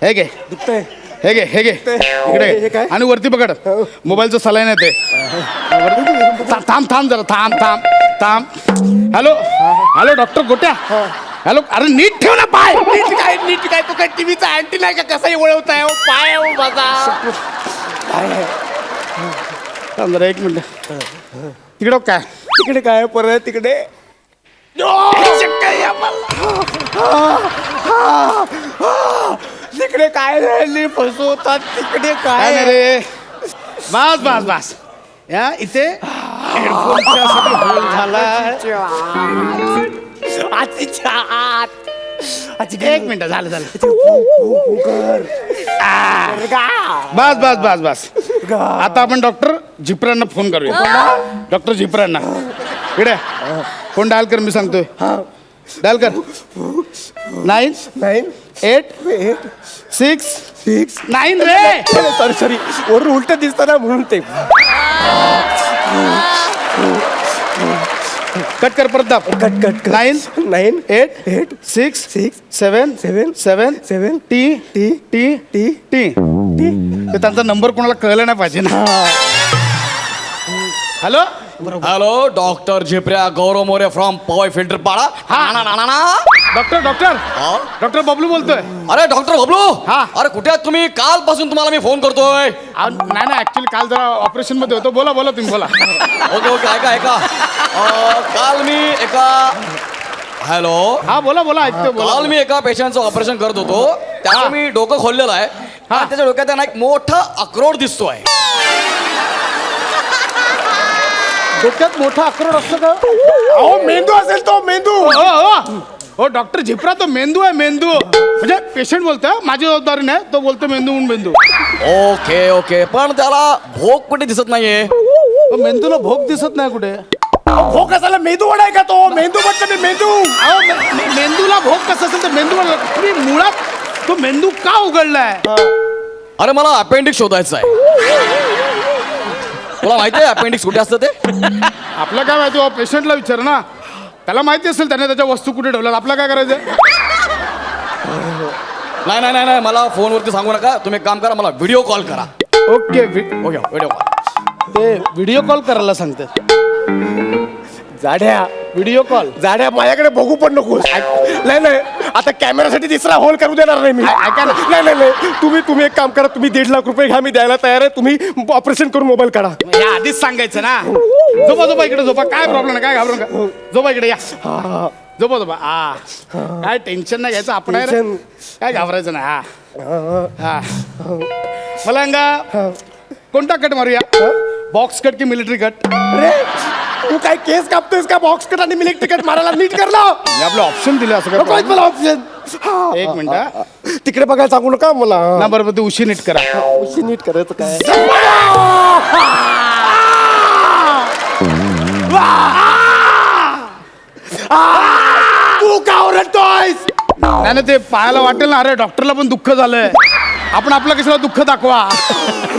हे घे. दुखतंय. हे घे इकडे हे घे. काय? आणि वरती पकड. मोबाईलचं सलाईन आहे ते. थांब जरा. थांब. हॅलो डॉक्टर गोट्या. हॅलो, अरे नीट ठेव ना पाय. नीट काय तो काय टीव्हीचा अँटी नाही का कसाही वळवताय हो, पाय हो माझा. थांब जरा 1 मिनिट. तिकडं काय तिकडे काय परत तिकडे तिकडे काय राहिले फसवतात तिकडे काय नाही काय रे. बस बस बस. या इथे हेडफोनच्या साठी होल झाला. आतीच्या आत. 1 मिनिट झालं झालं. बस बस बस बस. आता आपण डॉक्टर झिपरांना फोन करूया. डॉक्टर झिपरांना इकडे फोन डायल कर, मी सांगतोय. डायल कर. 9 9 8 6 9 रे. सॉरी वरून उलट दिसतं ना म्हणून ते. कट कर परत दाब. Cut 9 9 8 6 7 7 T T T T T. ते त्यांचा नंबर कोणाला कळला नाही पाहिजे ना. Hello. Hello doctor Zipparya Gaurav More from Powai filter Pada. Doctor doctor doctor Bablu बोलतोय. अरे डॉक्टर बबलू. हा. अरे कुठे आहात तुम्ही? कालपासून तुम्हाला मी फोन करतोय. नाही नाही, ऍक्च्युली काल जरा ऑपरेशन मध्ये होतो. बोला बोला तुम्ही बोला. ओके ओके ऐका काल मी एका हॅलो हा बोला बोला ऐकतो बोला. काल मी एका पेशंटचं ऑपरेशन करत होतो. त्याचं मी डोकं खोललेलं आहे. आणि त्याच्या डोक्यात आहे ना एक मोठा अक्रोड दिसतोय. डोक्यात मोठा अक्रोड असतो का? अहो मेंदू असेल तो मेंदू. हो डॉक्टर झिपरा, तो मेंदू आहे मेंदू. म्हणजे पेशंट बोलतोय, माझी जबाबदारी नाही. तो बोलतो मेंदू म्हणून मेंदू. ओके ओके पण त्याला भोग कुठे दिसत नाहीये. मेंदूला भोग दिसत नाही कुठे. भोग असायला मेंदू वडा आहे का तो? मेंदू म्हटलं मी मेंदू. अहो मेंदूला भोग कसं असेल तर मेंदू तुम्ही मुळात तो मेंदू का उघडलाय? अरे मला अपेंडिक्स शोधायचं आहे. तुला माहिती आहे अपेंडिक्स कुठे असतं ते? आपलं काय माहिती? पेशंटला विचार ना, त्याला माहिती असेल त्याने त्याच्या वस्तू कुठे ठेवल्यात. आपलं काय करायचं? नाही नाही नाही मला फोनवरती सांगू नका. तुम्ही एक काम करा, मला व्हिडिओ कॉल करा. Okay okay video call. ते व्हिडिओ कॉल करायला सांगते. जाड्या व्हिडिओ कॉल. जाड्या माझ्याकडे बघू पण नको. नाही आता कॅमेरासाठी तिसरा होल करू देणार नाही मी. ऐका ना. नाही तुम्ही एक काम करा. तुम्ही 1.5 लाख रुपये घ्या, मी द्यायला तयार आहे. तुम्ही ऑपरेशन करून मोबाईल काढा. हे आधीच सांगायचं ना. झोपा इकडे झोपा. काय प्रॉब्लेम नाही, काय घाबरू नका. झोपा इकडे या. झोपा काय टेन्शन नाही घ्यायचं. आपण आहे रे. Tension. काय घाबरायचं ना. हा मला अंगा कोणता कट मारूया? बॉक्स कट की मिलिटरी कट? अरे तू काय केस कापतोयस का? बॉक्स कट आणि मिलिक तिकट मारायला नीट कर ना. मी आपलं ऑप्शन दिलं असं नकोच काय? मला ऑप्शन. 1 मिनिट. तिकडे बघायला सांगू नका मला. ना बरोबर ते उशी नीट करा. उशी नीट करायचं काय? तू का ओरडतोयस? नाही ते पाहायला वाटेल ना. अरे डॉक्टरला पण दुःख झालंय. आपण आपलं कशाला दुःख दाखवा.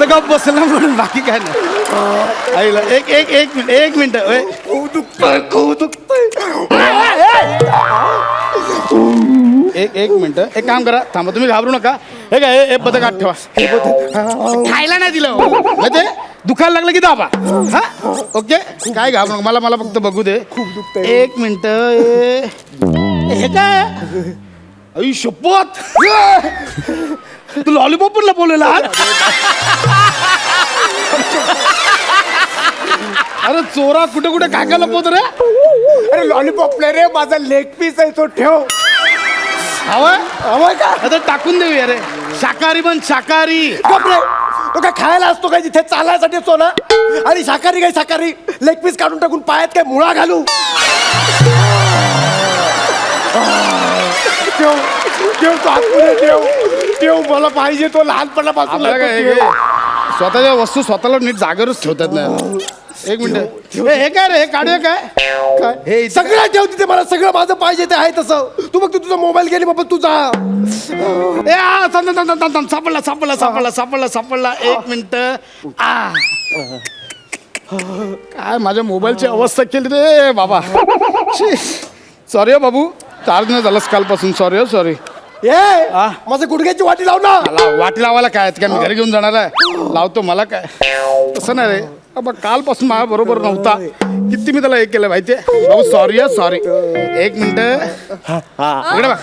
गप बसेल ना म्हणून, बाकी काय नाही. आईला एक मिनिट. खूप दुखतंय. एक मिनिट. एक काम करा, थांबा, तुम्ही घाबरू नका. हे काय हे बदक आत ठेवा. खायला नाही दिलं म्हणजे ते दुखायला लागलं की दाबा. हा ओके. काय घाबरू नका. मला फक्त बघू दे. खूप दुखतंय. 1 मिनिट. हे काय? आई शपथ. तू लॉलीपॉप पण लपवलेला. अरे चोरा कुठे कुठे काय काय लपवत रे? अरे लॉलीपॉप नाही रे, माझा लेग पीस आहे तो. ठेव. हवंय का? आता टाकून देऊया रे. शाकाहारी पण शाकाहारी. बापरे, तो काय खायला असतो काय? जिथे चालायसाठी असतो ना. आणि शाकाहारी काय शाकाहारी? लेग पीस काढून टाकून पायात काय मुळा घालू? ठेव तो आतमध्ये ठेव. मला पाहिजे तो लहानपणापासून. आपल्याला काय हे स्वतःच्या वस्तू स्वतःला नीट जागेवरच ठेवतात ना. 1 मिनिट. हे काय रे? हे काढूया काय? हे सगळं ठेव तिथे. मला सगळं माझं पाहिजे ते आहे तसं. तू बघ तुझा मोबाईल गेली बाबा तुझा. सापडला. 1 मिनिट. काय माझ्या मोबाईलची अवस्था केली रे बाबा. सॉरी बाबू, चार्ज नाही झालास कालपासून. सॉरी. माझं गुडघ्याची वाटी लाव ना. वाटी लावायला काय मी घरी घेऊन जाणार आहे. लावतो. मला काय तसं नाही रे बाबा. कालपासून माझ्या बरोबर नव्हता. किती मी त्याला हे केलं माहितीये भाऊ सॉरी सॉरी एक मिनिट इकडे बघ.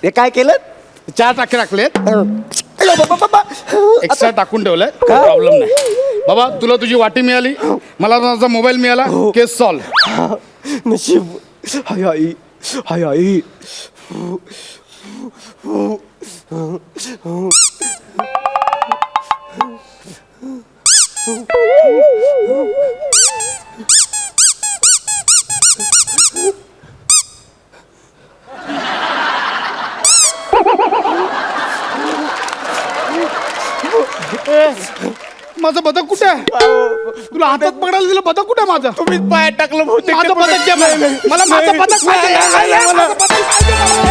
हे काय केलं 4 टाके टाकलेत एक्स्ट्रा टाकून ठेवलंय प्रॉब्लेम नाही बाबा तुला तुझी वाटी मिळाली मला माझा मोबाईल मिळाला केस सॉल्व नशीब हाय आई हाय आई माझं बदक कुठे आहे तुला हातात पकडायला दिलं बदक कुठे आहे माझं तुम्हीच पायात टाकलं बहुतेक माझं ते बदक द्या मला. मला माझं बदक पाहिजे. माझं बदक पाहिजे मला.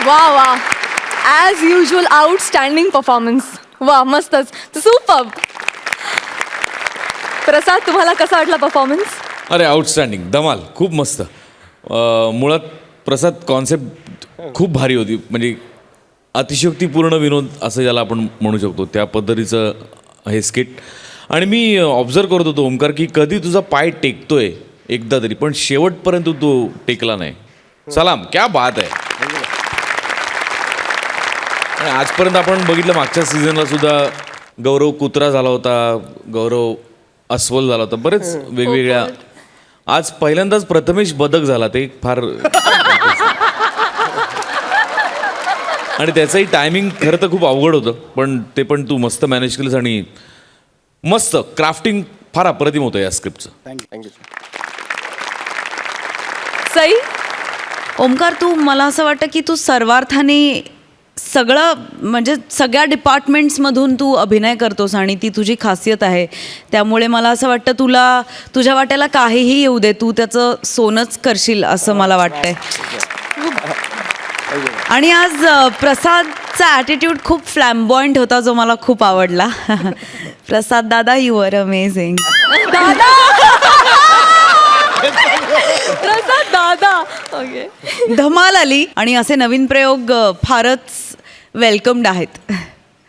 वा वा ॲज युजल आउटस्टँडिंग परफॉर्मन्स वा मस्तच सुपर. प्रसाद तुम्हाला कसा वाटला परफॉर्मन्स? अरे आउटस्टँडिंग धमाल खूप मस्त. मुळात प्रसाद कॉन्सेप्ट खूप भारी होती, म्हणजे अतिशयोक्तीपूर्ण विनोद असं ज्याला आपण म्हणू शकतो त्या पद्धतीचं हे स्किट. आणि मी ऑब्झर्व करत होतो ओमकार की कधी तुझा पाय टेकतोय एकदा तरी, पण शेवटपर्यंत तो टेकला नाही. सलाम, क्या बात आहे. आणि आजपर्यंत आपण बघितलं मागच्या सीझनला सुद्धा गौरव कुत्रा झाला होता, गौरव अस्वल झाला होता, बरेच वेगवेगळ्या. आज पहिल्यांदाच प्रथमेश बदक झाला, ते एक फार आणि त्याचंही टायमिंग खरं तर खूप अवघड होतं, पण ते पण तू मस्त मॅनेज केलंस आणि मस्त क्राफ्टिंग फार अप्रतिम होतं या स्क्रिप्टचं. सई ओमकार तू मला असं वाटतं की तू सर्वार्थाने सगळं म्हणजे सगळ्या डिपार्टमेंट्समधून तू अभिनय करतोस आणि ती तुझी खासियत आहे. त्यामुळे मला असं वाटतं तुला तुझ्या वाट्याला काहीही येऊ दे तू त्याचं सोनंच करशील असं मला वाटतंय. आणि आज प्रसादचा ॲटिट्यूड खूप फ्लॅम्बॉइंट होता जो मला खूप आवडला. प्रसाद दादा यू आर अमेझिंग. दादा प्रसाद दादा ओके धमाल आली आणि असे नवीन प्रयोग फारच वेलकम्ड आहेत.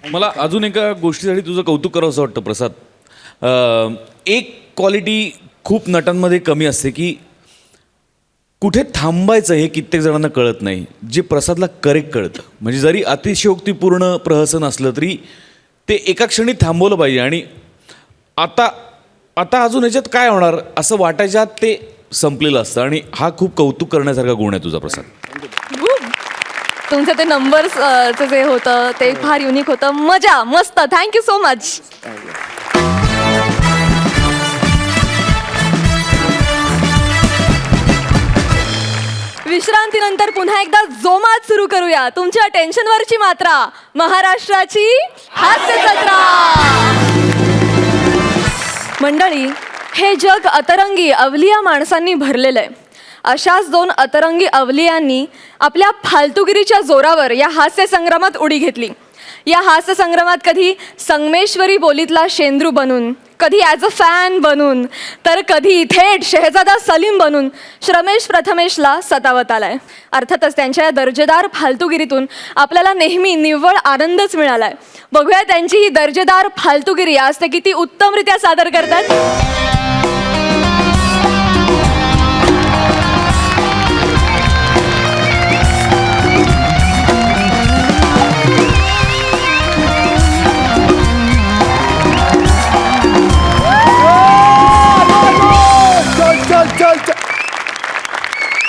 मला अजून एका गोष्टीसाठी तुझं कौतुक करावं असं वाटतं प्रसाद. एक क्वालिटी खूप नटांमध्ये कमी असते की कुठे थांबायचं हे कित्येक जणांना कळत नाही, जे प्रसादला करेक्ट कळतं. म्हणजे जरी अतिशयोक्तीपूर्ण प्रहसन असलं तरी ते एका क्षणी थांबवलं पाहिजे. आणि आता आता अजून ह्याच्यात काय होणार असं वाटायच्यात ते संपलेलं असतं. आणि हा खूप कौतुक करण्यासारखा गुण आहे तुझा प्रसाद. तुमचं ते नंबर्सचं जे होतं ते फार युनिक होतं. मजा मस्त. Thank you so much. विश्रांतीनंतर पुन्हा एकदा जोमात सुरू करूया तुमच्या टेन्शनवरची मात्रा, महाराष्ट्राची हास्य जत्रा. मंडळी, हे जग अतरंगी अवलिया माणसांनी भरलेलं आहे. अशाच 2 अतरंगी अवलियांनी आपल्या फालतुगिरीच्या जोरावर या हास्य संग्रामात उडी घेतली. या हास्य संग्रामात कधी संगमेश्वरी बोलीतला शेंद्रू बनून, कधी ॲज अ फॅन बनून, तर कधी थेट शहजादा सलीम बनून श्रमेश प्रथमेशला सतावत आलाय. अर्थातच त्यांच्या या दर्जेदार फालतुगिरीतून आपल्याला नेहमी निव्वळ आनंदच मिळालाय. बघूया त्यांची ही दर्जेदार फालतुगिरी आज ते किती उत्तमरित्या सादर करतात.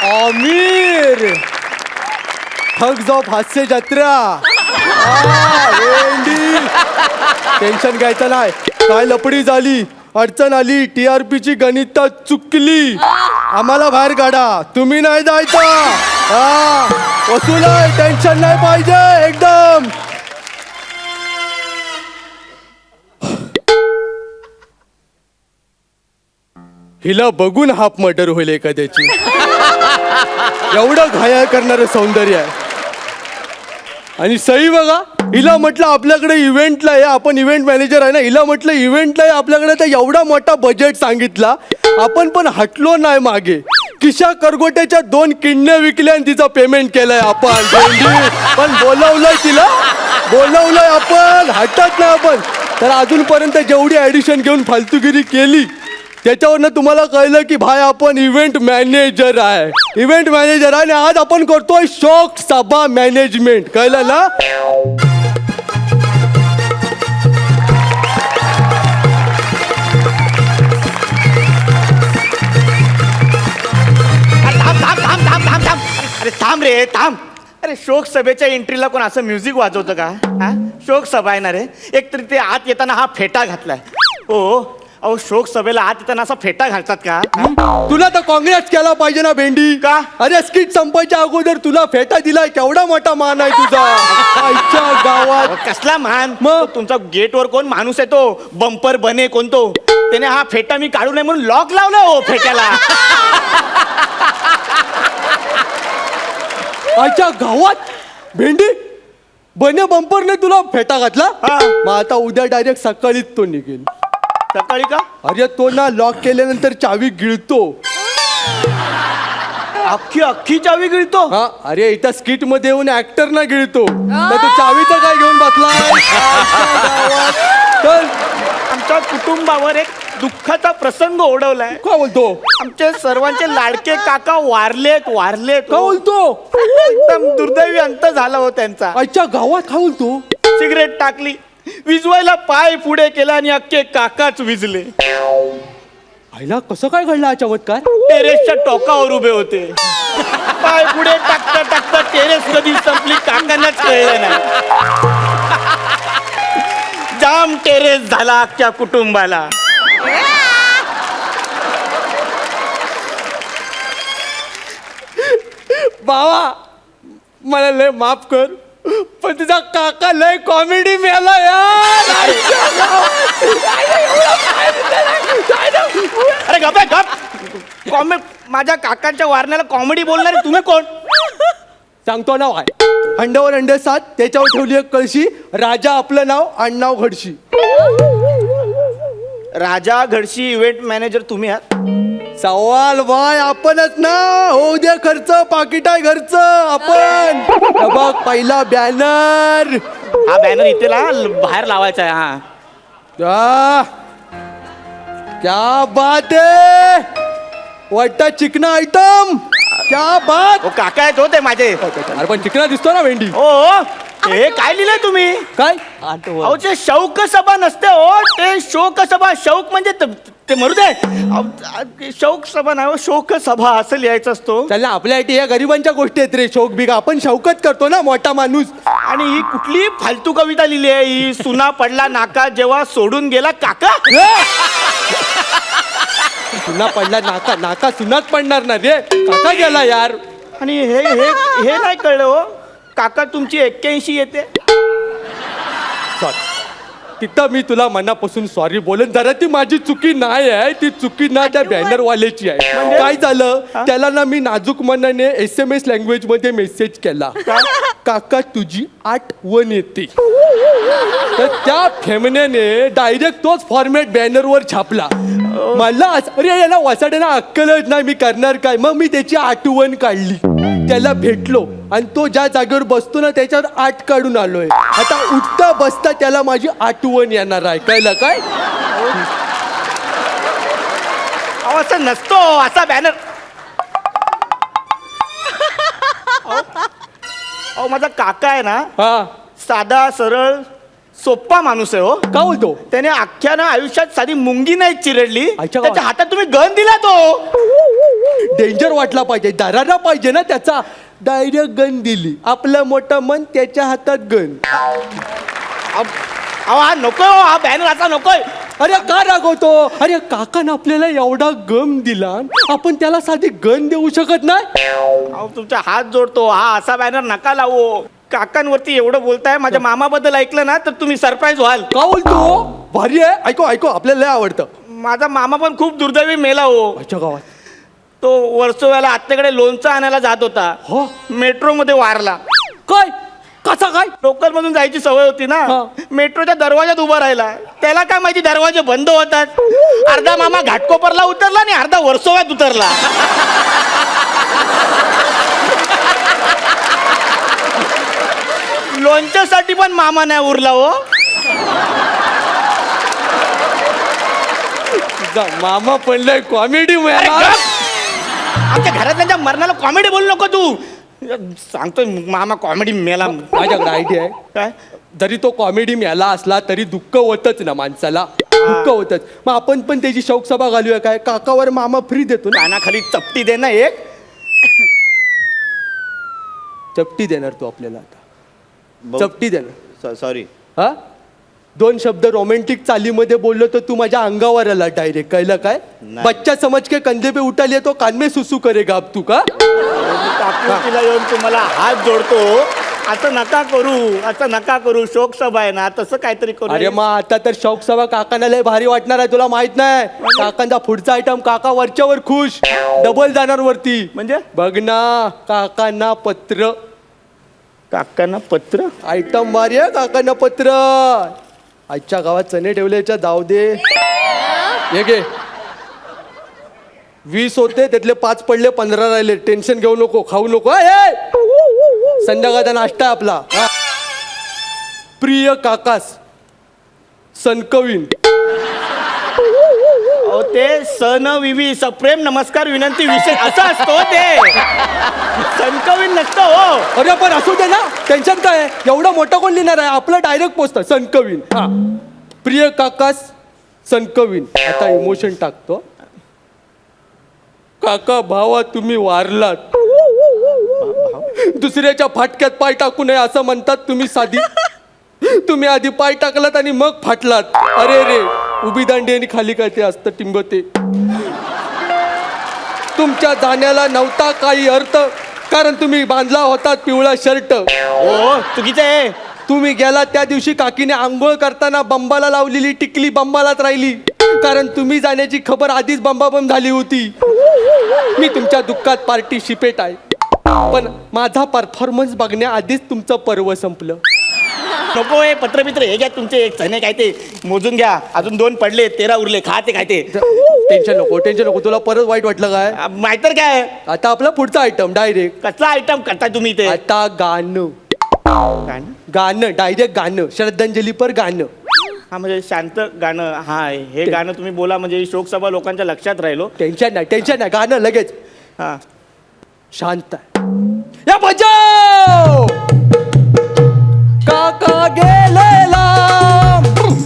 आमिर थग्स ऑफ हास्य जत्रा. टेन्शन घ्यायचं नाही. काय लपडी झाली, अडचण आली, TRP ची गणित चुकली, आम्हाला बाहेर काढा, तुम्ही नाही जायचं. वसूल आहे, टेन्शन नाही पाहिजे एकदम. हिला बघून हाफ मर्डर होईल एखाद्याची. एवढं घायाळ करणारं सौंदर्य आहे. आणि सई बघा, हिला म्हटलं आपल्याकडे इव्हेंटला आहे, आपण इव्हेंट मॅनेजर आहे ना, हिला म्हटलं इव्हेंटला आहे आपल्याकडे, तर एवढा मोठा बजेट सांगितला आपण पण हटलो नाही मागे. किशा करगोट्याच्या 2 किडण्या विकल्या आणि तिचं पेमेंट केलंय आपण भेंडी. पण बोलवलंय तिला, बोलवलंय आपण, हटत नाही आपण. तर अजूनपर्यंत जेवढी ऍडिशन घेऊन फालतूगिरी केली त्याच्यावरनं तुम्हाला कळलं की भाई आपण इव्हेंट मॅनेजर आहे, इव्हेंट मॅनेजर आहे. आणि आज आपण करतोय शोक सभा मॅनेजमेंट, कळलं ना? अरे थांब रे थांब. अरे शोक सभेच्या एंट्रीला कोण असं म्युझिक वाजवतं का? हा, शोक सभा आहे ना रे. एकतरी ते आत येताना हा फेटा घातलाय. हो अहो, शोक सभेला आत येताना असा फेटा घालतात का? तुला तर काँग्रेस केला पाहिजे ना भेंडी. का? अरे स्किट संपायच्या अगोदर तुला फेटा दिलाय, केवढा मोठा मान आहे तुझा. आईच्या गावात अहो, कसला मान. मग? तो तुमचा गेटवर कोण माणूस आहे तो बंपर बने कोणतो, त्याने हा फेटा मी काढू नये म्हणून लॉक लावलाय हो फेट्याला. आईच्या गावात भेंडी बने बंपरने तुला फेटा घातला. हा. मग आता उद्या डायरेक्ट सकाळीच तो निघेल. सकाळी का? अरे तो ना लॉक केल्यानंतर चावी गिळतो. अख्खी अख्खी चावी गिळतो. हा, अरे इथं स्किट मध्ये येऊन ऍक्टर ना गिळतो. तर तू चावीचं काय घेऊन बसलाय? चल आमच्या कुटुंबावर एक दुःखाचा प्रसंग ओढवलाय. काय बोलतो? आमचे सर्वांचे लाडके काका वारलेत वारलेत. काय बोलतो? एकदम दुर्दैवी अंत झाला हो त्यांचा. आईच्या गावात काय बोलतो? सिगरेट टाकली, विजवायला पाय पुढे केला आणि अख्खे काकाच विजले. आईला कसं काय घडलं हा चमत्कार? टेरेसच्या टोकावर उभे होते. पाय पुढे टाकता टाकता टेरेस कधी संपली काकांनाच कळलं नाही. जाम टेरेस झाला अख्ख्या कुटुंबाला. बाबा मला लय माफ कर, पण तुझा काका लय कॉमेडी मेला यार. अरे गप आहे, गप. माझ्या काकांच्या वारण्याला कॉमेडी बोलणारे तुम्ही कोण? सांगतो नाव आहे, अंड्यावर अंडे 7, त्याच्यावर ठेवली एक कळशी. राजा आपलं नाव, आडनाव घडशी. राजा घडशी इव्हेंट मॅनेजर तुम्ही आहात? सवाल बाय आपणच ना. होऊ दे खर्च, पाकिट आहे घरचं आपण. हे बघ पहिला बॅनर. हा बॅनर इथे बाहेर लावायचा आहे. हा क्या बात है, वाटता चिकना आयटम. क्या बात. ओ काका आहेत हो ते माझे. अरे पण चिकना दिसतो ना भेंडी. ओ हे काय लिहिलंय तुम्ही? काय? अहो ते शौक सभा नसते हो, ते शोक सभा. शौक म्हणजे ते मरू दे. अहो, शौक सभा नाही हो, शोक सभा असं लिहायचं असतो. चल ना, आपल्यासाठी या गरिबांच्या गोष्टी आहेत रे. शौक बिग आपण शौकत करतो ना, मोठा माणूस. आणि ही कुठली फालतू कविता लिहिली आहे ही? सुना पडला नाका जेव्हा सोडून गेला काका. सुना पडला नाका, नाका सुनाच पडणार ना रे. काका गेला यार. आणि हे हे हे नाही कळलं हो, काका तुमची 81 येते. सॉरी, तिथं मी तुला मनापासून सॉरी बोलेन. जरा ती माझी चुकी नाही आहे, ती चुकी ना त्या बॅनर वाल्याची आहे. काय झालं, त्याला ना मी नाजूक मनाने SMS लँग्वेज मध्ये मेसेज केला, काका तुझी आठवण येते. तर त्या फेमनेने डायरेक्ट तोच फॉर्मॅट बॅनरवर छापला. मला अरे याला वाचाड्याला अक्कलच नाही, मी करणार काय. मग मी त्याची आठवण काढली, त्याला भेटलो आणि तो ज्या जागेवर बसतो ना त्याच्यावर 8 काढून आलोय. आता उठता बसता त्याला माझी आठवण येणार आहे, कळलं काय? अहो असं नसतो, असा बॅनर. अहो माझा काका आहे ना, हा साधा सरळ सोप्पा माणूस आहे हो. का बोलतो? त्याने अख्ख्या ना आयुष्यात साधी मुंगी नाही चिरडली. अच्छा. त्याच्या हातात तुम्ही गन दिला तो. डेंजर वाटला पाहिजे, दरारा पाहिजे ना त्याचा. डायरेक्ट गन दिली, आपलं मोठं मन, त्याच्या हातात गन. अहो हा नको, हा बॅनर असा नकोय. अरे का रागवतो? अरे काकानं आपल्याला एवढा गम दिला, आपण त्याला साधी गन देऊ शकत नाही? अहो तुमचा हात जोडतो, हा असा बॅनर नका लावू. काकांवरती एवढं बोलताय, माझ्या मामाबद्दल ऐकलं ना तर तुम्ही सरप्राईज व्हाल. का बोलतो? भारी आहे, ऐको ऐको, आपल्याला लय आवडतं. माझा मामा पण खूप दुर्दैवी मेला हो. अच्छा गावात तो वर्सोव्याला आत्याकडे लोणचं आणायला जात होता, हो. मेट्रो मध्ये वारला. काय कसा काय? लोकल मधून जायची सवय होती ना, हा. मेट्रोच्या दरवाजात उभा राहिला. त्याला काय माहिती दरवाजे बंद होतात. अर्धा मामा घाटकोपरला उतरला आणि अर्धा वर्सोव्यात उतरला. लोणच्यासाठी पण मामा नाही उरला हो. मामा पडलाय कॉमेडी अरे मिळाला. गप! आमच्या घरातल्यांच्या मरणाला कॉमेडी बोलू नको तू. सांगतोय मामा कॉमेडी मेला. माझ्याकडे आयडिया आहे. काय? जरी तो कॉमेडी मिळाला असला तरी दुःख होतच ना माणसाला, दुःख होतच. मग आपण पण त्याची शौकसभा घालूया काय? काकावर मामा फ्री देतो ना. कानाखाली चपटी दे ना एक. चपटी देणार तो आपल्याला आता. चपटी देणार. सॉरी. हा 2 शब्द रोमॅन्टिक चालीमध्ये बोललो तर तू माझ्या अंगावर आला डायरेक्ट. कळलं काय? नाही. बच्चा समज के कंधे पे उठा लिया तो कान में सुसू करेगा अब तू का? काकुतीला येऊन तुम्हाला हात जोडतो. असं नका करू, असं नका करू. शोकसभा आहे ना, तसं काहीतरी करू. अरे मग आता तर शौकसभा काकांना लय भारी वाटणार आहे. तुला माहित नाही काकांचा पुढचा आयटम काका वरच्यावर खुश डबल जाणार वरती. म्हणजे बघ ना काकांना पत्र. काकांना पत्र. आयटम भारी आहे काकांना पत्र. आजच्या गावात चणे ठेवल्याच्या जाऊ दे. हे घे 20 होते त्यातले 5 पडले 15 राहिले. टेन्शन घेऊ नको, खाऊ नको. संध्याकाळचा नाश्ता आहे आपला. हा. प्रिय काकास सनकवीन. अहो ते सन विवी सप्रेम नमस्कार विनंती विषय असं असतो ते. संकविन नसतं हो. अरे पण असू दे ना, टेन्शन काय आहे? एवढा मोठा कोण लिहिणार आहे? आपलं डायरेक्ट पोचतं सनकवीन. हा प्रिय काकास सनकवीन. आता इमोशन टाकतो. काका भावा तुम्ही वारलात. दुसऱ्याच्या फाटक्यात पाय टाकू नये असं म्हणतात तुम्ही साधी. तुम्ही आधी पाय टाकलात आणि मग फाटलात. अरे रे उभी दांडी आणि खाली काय ते असतं टिंबते. तुमच्या जाण्याला नव्हता काही अर्थ कारण तुम्ही बांधला होता पिवळा शर्ट. हो चुकीचं आहे. तुम्ही गेला त्या दिवशी काकीने आंघोळ करताना बंबाला लावलेली टिकली बंबालाच राहिली कारण तुम्ही जाण्याची खबर आधीच बंबाबंब झाली होती. मी तुमच्या दुःखात पार्टिसिपेट आहे पण माझा परफॉर्मन्स बघण्याआधीच तुमचं पर्व संपलं. नको हे पत्रमित्र हे घ्या तुमचे एक चणे काय ते मोजून घ्या. अजून 2 पडले 13 उरले. खा ते काय ते. टेन्शन नको टेन्शन नको. तुला परत वाईट वाटलं काय? नाहीतर काय. आता आपला पुढचा आयटम डायरेक्ट. कसला आयटम करताय तुम्ही ते? आता गाणं. गाणं डायरेक्ट गाणं. श्रद्धांजली पर गाणं. हा म्हणजे शांत गाणं. हा हे गाणं तुम्ही बोला म्हणजे शोकसभा लोकांच्या लक्षात राहिलो. टेन्शन नाही गाणं लगेच. हा शांत या बजाव. काका गेलेला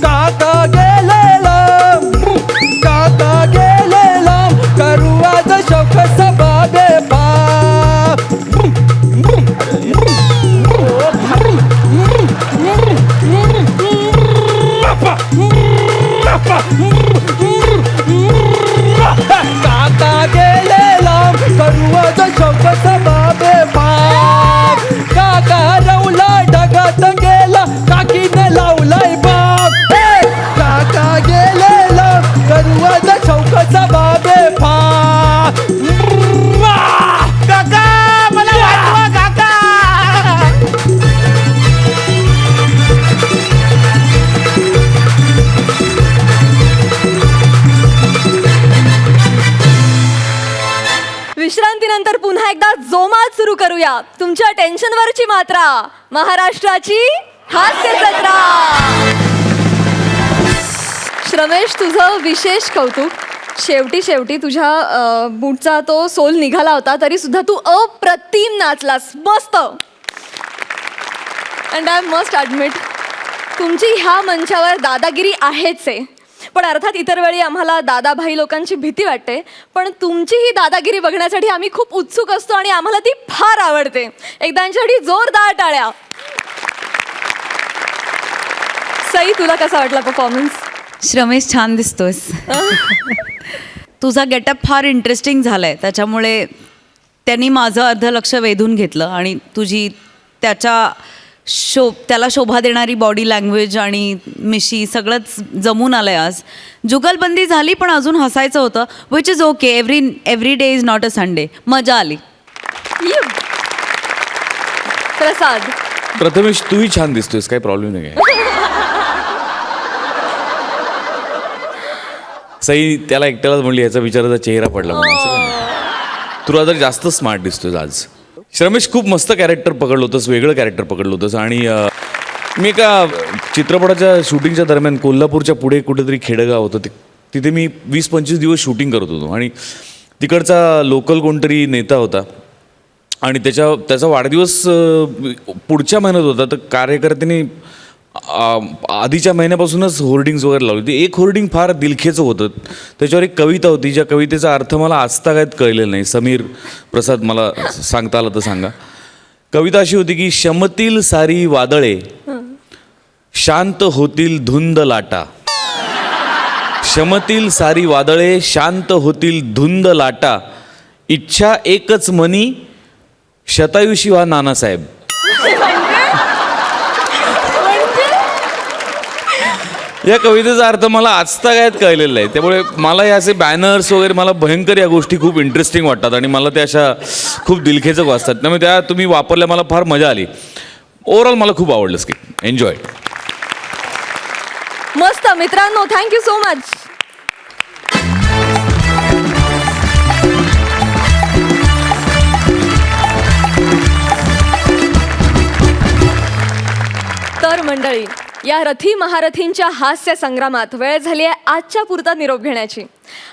काका गेलेला काका गेलेला करू आज शोक सभा बेपा. काका गेलेला करू आज शोक सभा बेपा. काका रवला ढगात गेला काकीने लावलाय बाप. काका गेलेला करू आज शोक सभा बेपा. काका मला वाचवा काका. विश्रांतीनंतर पुन्हा एकदा जोमात सुरू करूया तुमच्या टेन्शनवरची मात्रा. महाराष्ट्राची हास्य जत्रा. श्रमेश तुझं विशेष कौतुक. शेवटी तुझ्या बूटचा तो सोल निघाला होता तरी सुद्धा तू अप्रतिम नाचलास. मस्त. अँड आय मस्ट ॲडमिट तुमची ह्या मंचावर दादागिरी आहेच आहे पण अर्थात इतर वेळी आम्हाला दादाभाई लोकांची भीती वाटते पण तुमची ही दादागिरी बघण्यासाठी आम्ही खूप उत्सुक असतो आणि आम्हाला ती फार आवडते. एकदा यांच्यासाठी जोरदार टाळ्या. सई तुला कसा वाटला परफॉर्मन्स? श्रमेश छान दिसतोस. तुझा गेटअप फार इंटरेस्टिंग झालाय त्याच्यामुळे त्यांनी माझं अर्ध लक्ष वेधून घेतलं आणि तुझी त्याला शोभा देणारी बॉडी लँग्वेज आणि मिशी सगळंच जमून आलंय. आज जुगलबंदी झाली पण अजून हसायचं होतं which is okay. Every day is not a Sunday. मजा आली. प्रसाद प्रथमेश तूही छान दिसतोयस, काही प्रॉब्लेम नाही काय. सई त्याला एकट्यालाच म्हणली याचा विचाराचा चेहरा पडला म्हणून. असं काही नाही. तुला जर जास्त स्मार्ट दिसतोय आज. श्रमेश खूप मस्त कॅरेक्टर पकडलं होतंस, वेगळं कॅरेक्टर पकडलं होतंस. आणि मी एका चित्रपटाच्या शूटिंगच्या दरम्यान कोल्हापूरच्या पुढे कुठेतरी खेडेगाव होतं, तिथे मी 20-25 दिवस शूटिंग करत होतो. आणि तिकडचा लोकल कोणतरी नेता होता आणि त्याचा वाढदिवस पुढच्या महिन्यात होता. तर कार्यकर्त्यांनी आधीच्या महिन्यापासूनच होर्डिंग्स वगैरे लावली होती. एक होर्डिंग फार दिलखेचं होतं. त्याच्यावर एक कविता होती, ज्या कवितेचा अर्थ मला आजतागायत कळलेला नाही. समीर प्रसाद मला सांगता आलं तर सांगा. कविता अशी होती की शमतील सारी वादळे, शांत होतील धुंद लाटा. शमतील सारी वादळे, शांत होतील धुंद लाटा. इच्छा एकच मनी, शतायुषी नानासाहेब. या कवितेचा अर्थ मला आजतागायत कळलेला आहे. त्यामुळे मला हे असे बॅनर्स वगैरे मला भयंकर या गोष्टी खूप इंटरेस्टिंग वाटतात आणि मला त्या अशा खूप दिलखेचक वाटतात. त्यामुळे त्या तुम्ही वापरल्या, मला फार मजा आली. ओव्हरऑल मला खूप आवडलं स्किट. एन्जॉय. मस्त मित्रांनो, थँक्यू सो मच. तर मंडळी, या रथी महारथींच्या हास्य संग्रामात वेळ झाली आहे आजच्या पुरता निरोप घेण्याची.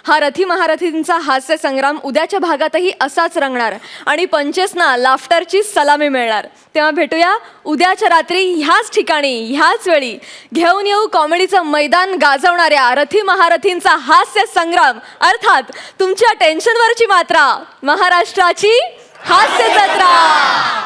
हा रथी महारथींचा हास्य संग्राम उद्याच्या भागातही असाच रंगणार आणि पंचेसना लाफ्टरची सलामी मिळणार. तेव्हा भेटूया उद्याच्या रात्री ह्याच ठिकाणी ह्याच वेळी. घेऊन येऊ कॉमेडीचं मैदान गाजवणाऱ्या रथी महारथींचा हास्य संग्राम, अर्थात तुमच्या टेन्शनवरची मात्रा, महाराष्ट्राची हास्य जत्रा.